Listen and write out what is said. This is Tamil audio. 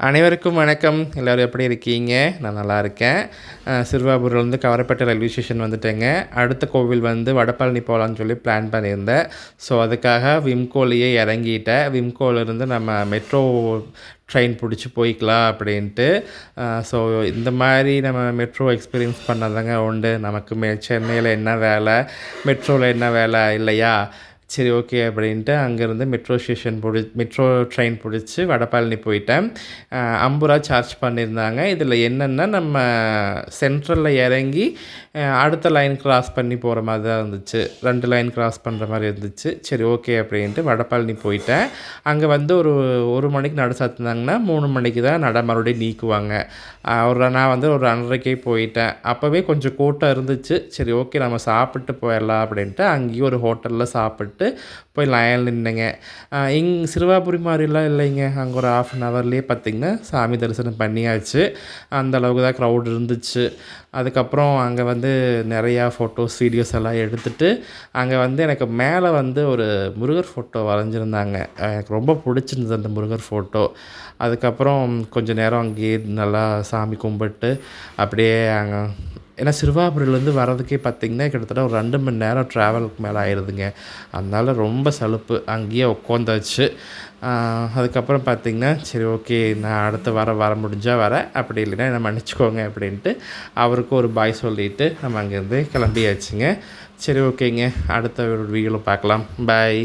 அனைவருக்கும் வணக்கம். எல்லோரும் எப்படி இருக்கீங்க? நான் நல்லா இருக்கேன். சிறுவாபுரிலேருந்து கவரப்பேட்டை ரயில்வே ஸ்டேஷன் வந்துட்டேங்க. அடுத்த கோவில் வந்து வடபழனி போகலான்னு சொல்லி பிளான் பண்ணியிருந்தேன். ஸோ அதுக்காக விம்கோலேயே இறங்கிட்டேன். விம்கோலேருந்து நம்ம மெட்ரோ ட்ரெயின் பிடிச்சி போய்க்கலாம் அப்படின்ட்டு. ஸோ இந்த மாதிரி நம்ம மெட்ரோ எக்ஸ்பீரியன்ஸ் பண்ணதாங்க உண்டு. நமக்கு சென்னையில் என்ன வேலை, மெட்ரோவில் என்ன வேலை இல்லையா? சரி ஓகே அப்படின்ட்டு அங்கேருந்து மெட்ரோ ட்ரெயின் பிடிச்சி வடபழனி போயிட்டேன். 50 ரூபா சார்ஜ் பண்ணியிருந்தாங்க. இதில் என்னென்னா நம்ம சென்ட்ரலில் இறங்கி அடுத்த லைன் கிராஸ் பண்ணி போகிற மாதிரி தான் இருந்துச்சு. 2 லைன் கிராஸ் பண்ணுற மாதிரி இருந்துச்சு. சரி ஓகே அப்படின்ட்டு வடபழனி போயிட்டேன். அங்கே வந்து ஒரு மணிக்கு நட சாத்தினாங்கன்னா 3 மணிக்கு தான் நட மறுபடியும் நீக்குவாங்க. நான் வந்து ஒரு 2:30க்கே போயிட்டேன். அப்போவே கொஞ்சம் கூட்டம் இருந்துச்சு. சரி ஓகே நம்ம சாப்பிட்டு போயிடலாம் அப்படின்ட்டு அங்கேயும் ஒரு ஹோட்டலில் சாப்பிட்டு போய் லைனில் நின்னுங்க. சிறுவாபுரி மாதிரிலாம் இல்லைங்க. அங்கே ஒரு 1/2 ஹவர்லேயே பார்த்திங்கன்னா சாமி தரிசனம் பண்ணியாச்சு. அந்த அளவுக்கு தான் க்ரௌட் இருந்துச்சு. அதுக்கப்புறம் அங்கே வந்து நிறையா ஃபோட்டோஸ் வீடியோஸ் எல்லாம் எடுத்துகிட்டு அங்கே வந்து எனக்கு மேலே வந்து ஒரு முருகர் ஃபோட்டோ வரைஞ்சிருந்தாங்க. எனக்கு ரொம்ப பிடிச்சிருந்தது அந்த முருகர் ஃபோட்டோ. அதுக்கப்புறம் கொஞ்சம் நேரம் அங்கேயே நல்லா சாமி கும்பிட்டு அப்படியே அங்கே ஏன்னா சிறுவாபுரியிலேருந்து வர்றதுக்கே பார்த்திங்கன்னா கிட்டத்தட்ட ஒரு 2 மணி நேரம் ட்ராவலுக்கு மேலே ஆயிடுதுங்க. அதனால ரொம்ப சலுப்பு. அங்கேயே உட்காந்தாச்சு. அதுக்கப்புறம் பார்த்திங்கன்னா சரி ஓகே நான் அடுத்து வர முடிஞ்சால் வரேன், அப்படி இல்லைன்னா என்னை மன்னிச்சிக்கோங்க அப்படின்ட்டு அவருக்கு ஒரு பாய் சொல்லிவிட்டு நம்ம அங்கேருந்து கிளம்பியாச்சுங்க. சரி ஓகேங்க, அடுத்த ஒரு வீடியோவில் பார்க்கலாம். பாய்.